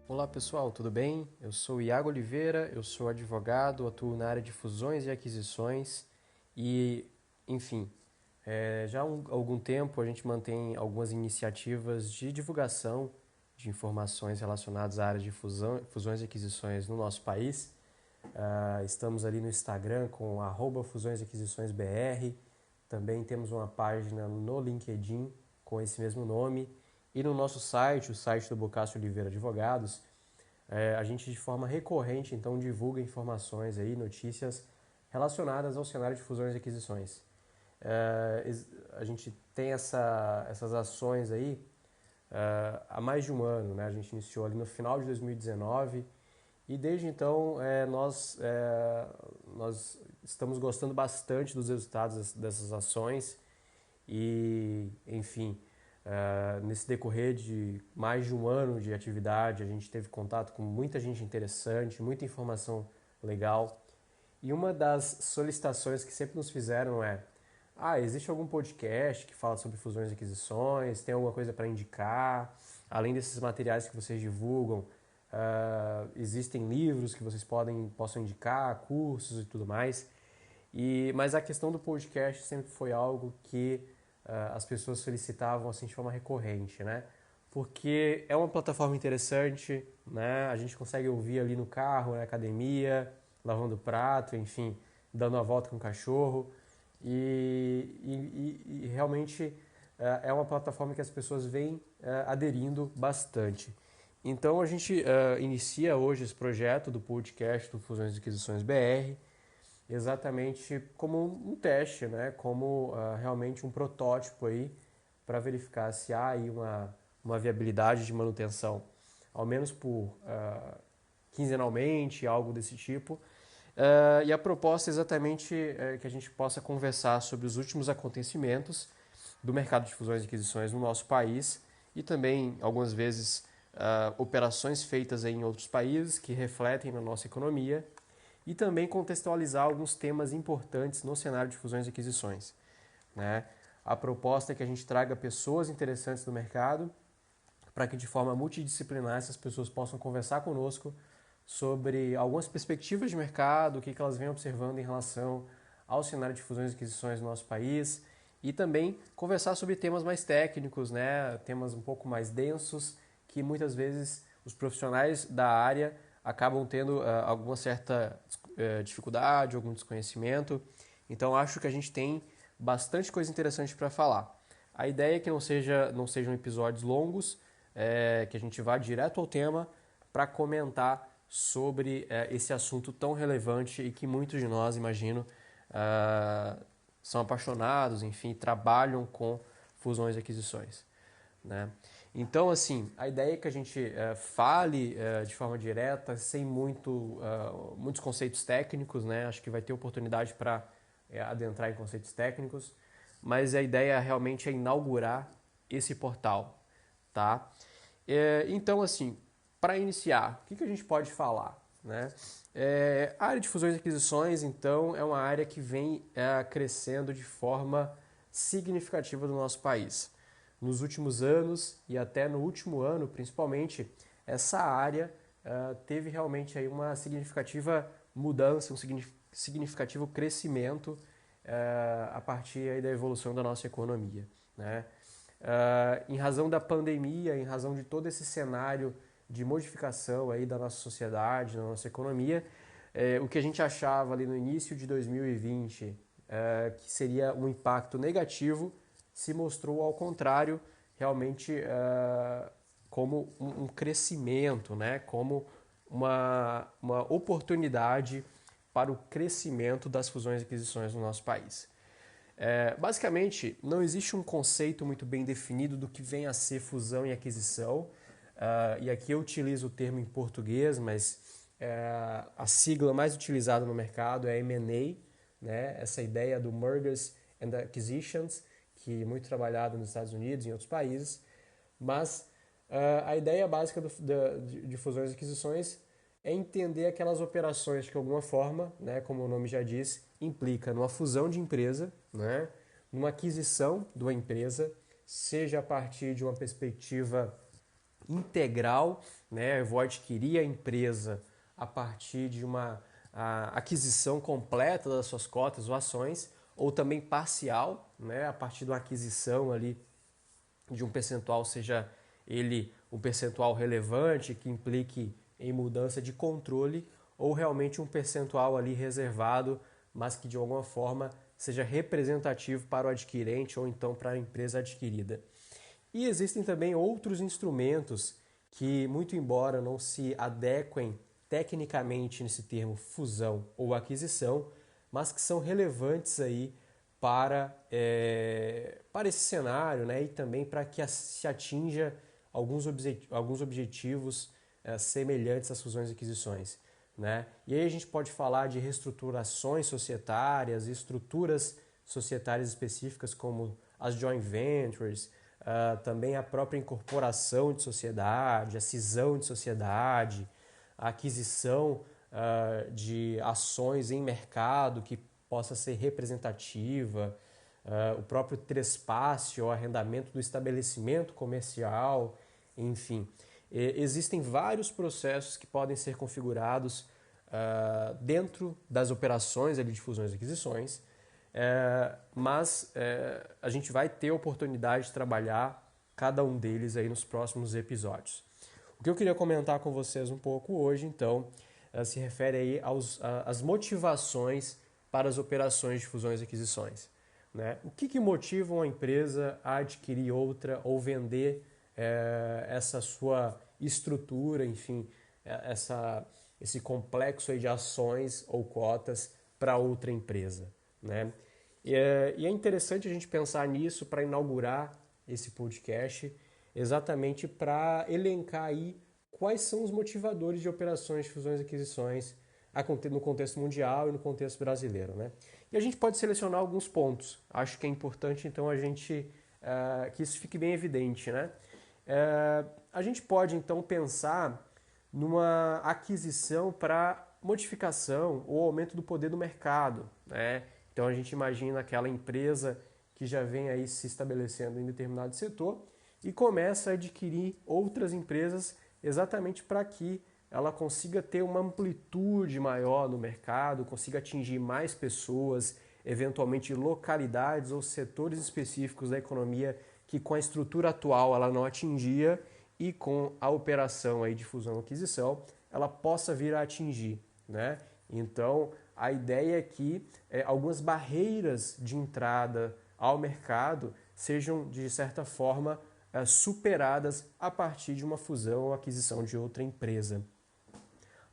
Olá pessoal, tudo bem? Eu sou Iago Oliveira, eu sou advogado, atuo na área de fusões e aquisições e, enfim, já há algum tempo a gente mantém algumas iniciativas de divulgação de informações relacionadas à área de fusões e aquisições no nosso país. Estamos ali no Instagram com @fusões e aquisições BR, também temos uma página no LinkedIn com esse mesmo nome e no nosso site, o site do Bocássio Oliveira Advogados. A gente de forma recorrente então divulga informações aí, notícias relacionadas ao cenário de fusões e aquisições. A gente tem essas ações aí há mais de um ano, né? A gente iniciou ali no final de 2019 e desde então nós estamos gostando bastante dos resultados dessas ações e, enfim, nesse decorrer de mais de um ano de atividade, a gente teve contato com muita gente interessante, muita informação legal. E uma das solicitações que sempre nos fizeram é: existe algum podcast que fala sobre fusões e aquisições? Tem alguma coisa para indicar? Além desses materiais que vocês divulgam, existem livros que vocês possam indicar, cursos e tudo mais. Mas a questão do podcast sempre foi algo que as pessoas solicitavam assim, de forma recorrente, né? Porque é uma plataforma interessante, né? A gente consegue ouvir ali no carro, na academia, lavando prato, enfim, dando uma volta com o cachorro. E realmente é uma plataforma que as pessoas vêm aderindo bastante. Então a gente inicia hoje esse projeto do podcast do Fusões e Aquisições BR, exatamente como um teste, né? Como realmente um protótipo aí para verificar se há aí uma viabilidade de manutenção, ao menos por quinzenalmente, algo desse tipo. E a proposta é exatamente que a gente possa conversar sobre os últimos acontecimentos do mercado de fusões e aquisições no nosso país e também, algumas vezes, operações feitas em outros países que refletem na nossa economia e também contextualizar alguns temas importantes no cenário de fusões e aquisições, né? A proposta é que a gente traga pessoas interessantes do mercado para que de forma multidisciplinar essas pessoas possam conversar conosco sobre algumas perspectivas de mercado, o que elas vêm observando em relação ao cenário de fusões e aquisições no nosso país e também conversar sobre temas mais técnicos, né? Temas um pouco mais densos que muitas vezes os profissionais da área acabam tendo alguma certa dificuldade, algum desconhecimento. Então acho que a gente tem bastante coisa interessante para falar. A ideia é que não sejam episódios longos, que a gente vá direto ao tema para comentar sobre esse assunto tão relevante e que muitos de nós, imagino, são apaixonados, enfim, trabalham com fusões e aquisições, né? Então, assim, a ideia é que a gente fale de forma direta, sem muitos conceitos técnicos, né? Acho que vai ter oportunidade para adentrar em conceitos técnicos, mas a ideia realmente é inaugurar esse portal, tá? Então, assim, para iniciar, o que a gente pode falar, né? A área de fusões e aquisições, então, é uma área que vem crescendo de forma significativa no nosso país. Nos últimos anos e até no último ano, principalmente, essa área teve realmente aí uma significativa mudança, um significativo crescimento a partir aí da evolução da nossa economia, né? Em razão da pandemia, em razão de todo esse cenário de modificação aí da nossa sociedade, da nossa economia, o que a gente achava ali no início de 2020 que seria um impacto negativo, se mostrou ao contrário, realmente como um crescimento, né? Como uma oportunidade para o crescimento das fusões e aquisições no nosso país. Basicamente, não existe um conceito muito bem definido do que vem a ser fusão e aquisição. E aqui eu utilizo o termo em português, mas a sigla mais utilizada no mercado é M&A, né? Essa ideia do Mergers and Acquisitions, que é muito trabalhado nos Estados Unidos e em outros países. Mas a ideia básica de fusões e aquisições é entender aquelas operações que, de alguma forma, né, como o nome já diz, implica numa fusão de empresa, né, numa aquisição de uma empresa, seja a partir de uma perspectiva integral, né? Eu vou adquirir a empresa a partir de uma aquisição completa das suas cotas ou ações, ou também parcial, né? A partir de uma aquisição ali de um percentual, seja ele um percentual relevante que implique em mudança de controle, ou realmente um percentual ali reservado, mas que de alguma forma seja representativo para o adquirente ou então para a empresa adquirida. E existem também outros instrumentos que, muito embora não se adequem tecnicamente nesse termo fusão ou aquisição, mas que são relevantes aí para esse cenário, né? E também para que se atinja alguns objetivos semelhantes às fusões e aquisições. Né? E aí a gente pode falar de reestruturações societárias, estruturas societárias específicas como as joint ventures, também a própria incorporação de sociedade, a cisão de sociedade, a aquisição de ações em mercado que possa ser representativa, o próprio trespasse ou arrendamento do estabelecimento comercial, enfim. Existem vários processos que podem ser configurados dentro das operações ali de fusões e aquisições, mas a gente vai ter a oportunidade de trabalhar cada um deles aí nos próximos episódios. O que eu queria comentar com vocês um pouco hoje, então, se refere aí às motivações para as operações de fusões e aquisições. Né? O que motiva uma empresa a adquirir outra ou vender essa sua estrutura, enfim, esse complexo aí de ações ou cotas para outra empresa. Né? E é interessante a gente pensar nisso para inaugurar esse podcast, exatamente para elencar aí quais são os motivadores de operações de fusões e aquisições no contexto mundial e no contexto brasileiro. Né? E a gente pode selecionar alguns pontos. Acho que é importante, então, que isso fique bem evidente. Né? A gente pode, então, pensar numa aquisição para modificação ou aumento do poder do mercado. Né? Então, a gente imagina aquela empresa que já vem aí se estabelecendo em determinado setor e começa a adquirir outras empresas exatamente para que ela consiga ter uma amplitude maior no mercado, consiga atingir mais pessoas, eventualmente localidades ou setores específicos da economia que com a estrutura atual ela não atingia e com a operação aí de fusão e aquisição ela possa vir a atingir. Né? Então, a ideia é que algumas barreiras de entrada ao mercado sejam, de certa forma, superadas a partir de uma fusão ou aquisição de outra empresa.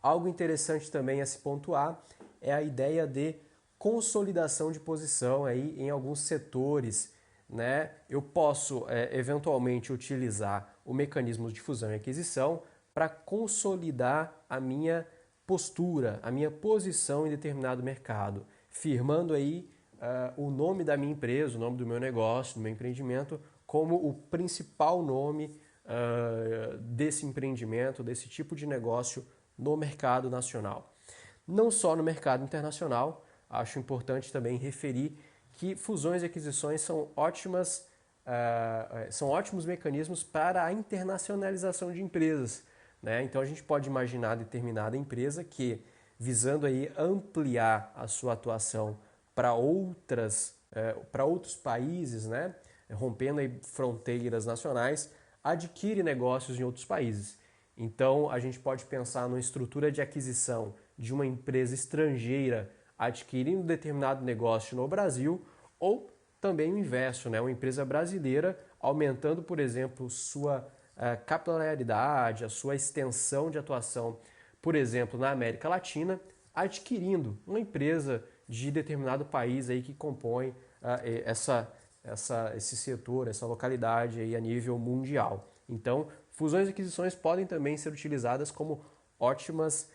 Algo interessante também a se pontuar é a ideia de consolidação de posição aí em alguns setores. Né? Eu posso eventualmente utilizar o mecanismo de fusão e aquisição para consolidar a minha postura, a minha posição em determinado mercado, firmando aí o nome da minha empresa, o nome do meu negócio, do meu empreendimento, como o principal nome desse empreendimento, desse tipo de negócio no mercado nacional. Não só no mercado internacional, acho importante também referir que fusões e aquisições são ótimos mecanismos para a internacionalização de empresas. Né? Então a gente pode imaginar determinada empresa que, visando aí ampliar a sua atuação para outros países, né? Rompendo aí fronteiras nacionais, adquire negócios em outros países. Então a gente pode pensar numa estrutura de aquisição de uma empresa estrangeira adquirindo determinado negócio no Brasil, ou também o inverso, né? Uma empresa brasileira aumentando, por exemplo, sua capilaridade, a sua extensão de atuação, por exemplo, na América Latina, adquirindo uma empresa de determinado país aí que compõe esse setor, essa localidade aí a nível mundial. Então, fusões e aquisições podem também ser utilizadas como ótimas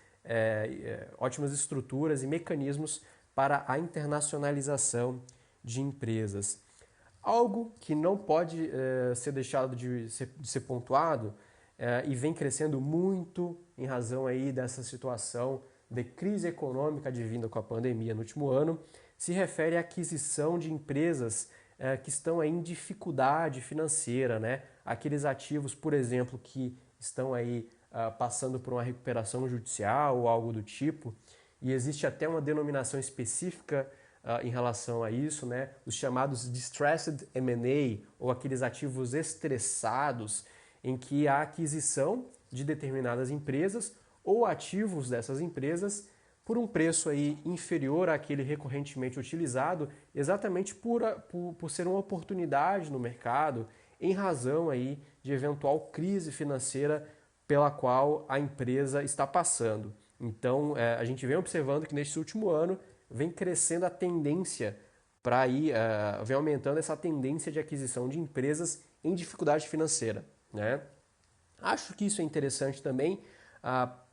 estruturas e mecanismos para a internacionalização de empresas. Algo que não pode ser deixado de ser pontuado e vem crescendo muito em razão aí dessa situação de crise econômica advinda com a pandemia no último ano, se refere à aquisição de empresas que estão aí em dificuldade financeira, né? Aqueles ativos, por exemplo, que estão aí passando por uma recuperação judicial ou algo do tipo, e existe até uma denominação específica em relação a isso, né? Os chamados Distressed M&A, ou aqueles ativos estressados, em que a aquisição de determinadas empresas ou ativos dessas empresas por um preço aí inferior àquele recorrentemente utilizado, exatamente por ser uma oportunidade no mercado, em razão aí de eventual crise financeira pela qual a empresa está passando. Então, a gente vem observando que neste último ano vem crescendo a tendência para ir, vem aumentando essa tendência de aquisição de empresas em dificuldade financeira, né? Acho que isso é interessante também,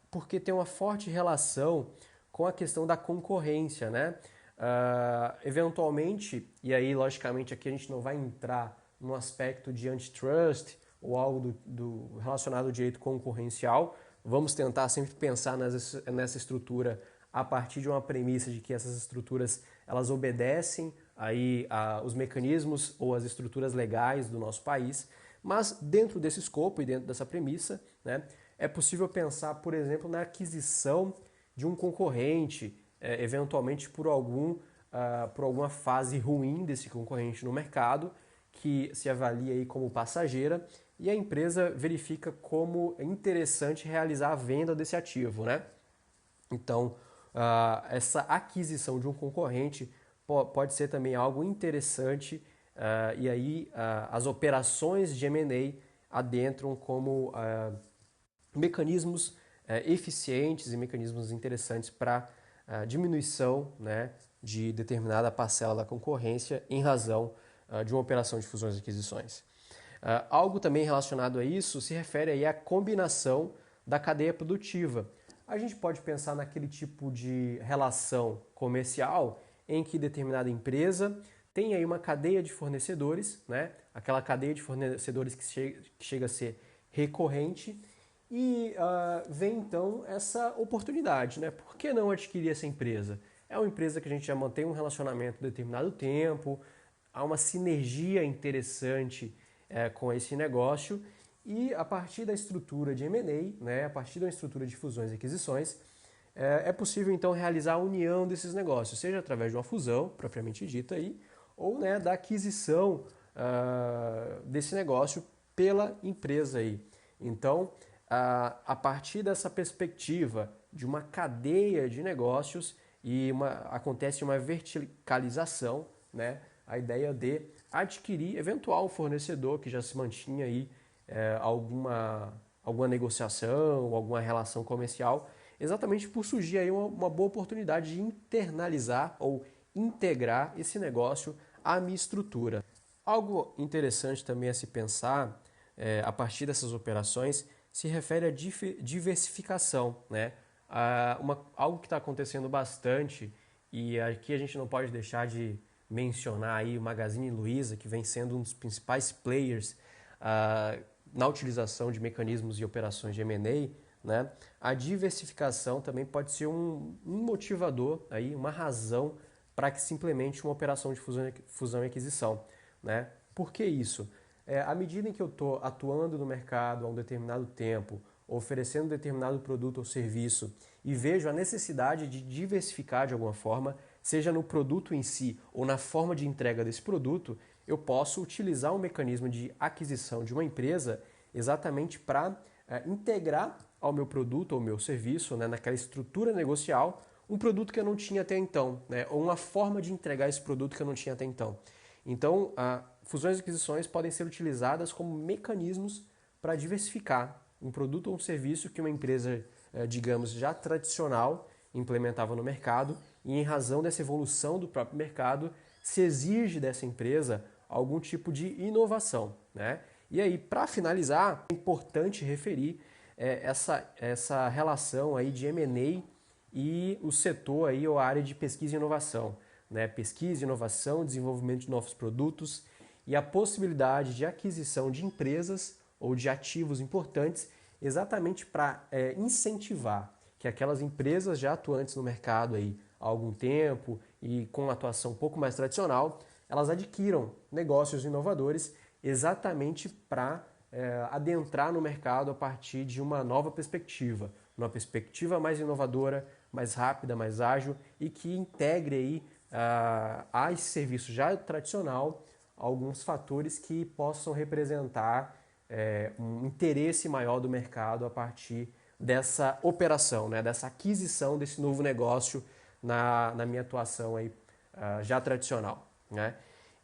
porque tem uma forte relação com a questão da concorrência, né? Eventualmente, e aí logicamente aqui a gente não vai entrar no aspecto de antitrust ou algo relacionado ao direito concorrencial, vamos tentar sempre pensar nessa estrutura a partir de uma premissa de que essas estruturas elas obedecem aí os mecanismos ou as estruturas legais do nosso país, mas dentro desse escopo e dentro dessa premissa, né, é possível pensar, por exemplo, na aquisição de um concorrente, eventualmente por alguma fase ruim desse concorrente no mercado, que se avalia aí como passageira, e a empresa verifica como interessante realizar a venda desse ativo, né? Então, essa aquisição de um concorrente pode ser também algo interessante, e aí as operações de M&A adentram como mecanismos eficientes e mecanismos interessantes para diminuição, né, de determinada parcela da concorrência em razão de uma operação de fusões e aquisições. Algo também relacionado a isso se refere aí à combinação da cadeia produtiva. A gente pode pensar naquele tipo de relação comercial em que determinada empresa tem aí uma cadeia de fornecedores, né? Aquela cadeia de fornecedores que chega a ser recorrente, e vem então essa oportunidade, né? Por que não adquirir essa empresa? É uma empresa que a gente já mantém um relacionamento determinado tempo, há uma sinergia interessante com esse negócio, e a partir da estrutura de M&A, né, a partir da estrutura de fusões e aquisições, é possível então realizar a união desses negócios, seja através de uma fusão, propriamente dita, aí, ou né, da aquisição desse negócio pela empresa. Aí. Então, a partir dessa perspectiva de uma cadeia de negócios, acontece uma verticalização, né, a ideia de adquirir eventual fornecedor que já se mantinha aí alguma negociação, alguma relação comercial, exatamente por surgir aí uma boa oportunidade de internalizar ou integrar esse negócio à minha estrutura. Algo interessante também a se pensar a partir dessas operações se refere à diversificação, né? Algo que está acontecendo bastante, e aqui a gente não pode deixar de mencionar aí o Magazine Luiza, que vem sendo um dos principais players na utilização de mecanismos e operações de M&A, né? A diversificação também pode ser um motivador, aí, uma razão para que se implemente uma operação de fusão e aquisição, né? Por que isso? À medida em que eu estou atuando no mercado há um determinado tempo, oferecendo determinado produto ou serviço, e vejo a necessidade de diversificar de alguma forma, seja no produto em si ou na forma de entrega desse produto, eu posso utilizar um mecanismo de aquisição de uma empresa exatamente para integrar ao meu produto ou meu serviço, né, naquela estrutura negocial, um produto que eu não tinha até então, né, ou uma forma de entregar esse produto que eu não tinha até então. Então, fusões e aquisições podem ser utilizadas como mecanismos para diversificar um produto ou um serviço que uma empresa, digamos, já tradicional implementava no mercado, e em razão dessa evolução do próprio mercado, se exige dessa empresa algum tipo de inovação, né? E aí, para finalizar, é importante referir essa relação aí de M&A e o setor aí, ou a área de pesquisa e inovação, né? Pesquisa, inovação, desenvolvimento de novos produtos e a possibilidade de aquisição de empresas ou de ativos importantes, exatamente para incentivar que aquelas empresas já atuantes no mercado aí há algum tempo e com uma atuação um pouco mais tradicional, elas adquiram negócios inovadores exatamente para adentrar no mercado a partir de uma nova uma perspectiva mais inovadora, mais rápida, mais ágil e que integre aí a esse serviço já tradicional alguns fatores que possam representar um interesse maior do mercado a partir dessa operação, né, dessa aquisição desse novo negócio na minha atuação aí, já tradicional, né?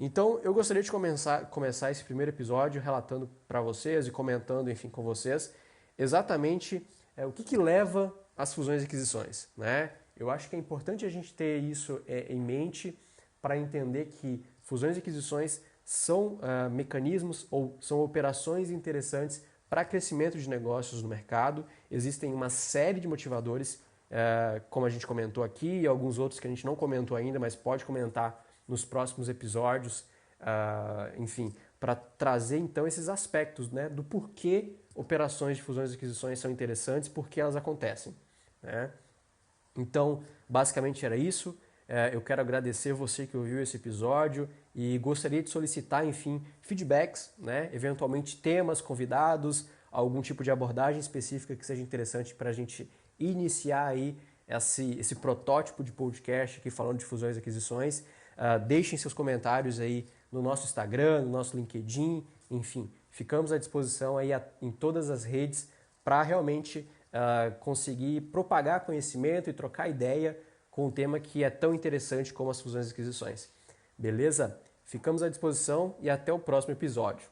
Então, eu gostaria de começar esse primeiro episódio relatando para vocês e comentando, enfim, com vocês, exatamente o que leva às fusões e aquisições, né? Eu acho que é importante a gente ter isso em mente para entender que fusões e aquisições são mecanismos ou são operações interessantes para crescimento de negócios no mercado. Existem uma série de motivadores, como a gente comentou aqui, e alguns outros que a gente não comentou ainda, mas pode comentar nos próximos episódios, enfim, para trazer então esses aspectos, né, do porquê operações de fusões e aquisições são interessantes, por que elas acontecem, né? Então, basicamente era isso. Eu quero agradecer você que ouviu esse episódio e gostaria de solicitar, enfim, feedbacks, né, eventualmente temas, convidados, algum tipo de abordagem específica que seja interessante para a gente iniciar aí esse protótipo de podcast aqui falando de fusões e aquisições. Deixem seus comentários aí no nosso Instagram, no nosso LinkedIn, enfim, ficamos à disposição aí em todas as redes para realmente conseguir propagar conhecimento e trocar ideia com um tema que é tão interessante como as fusões e aquisições. Beleza? Ficamos à disposição e até o próximo episódio.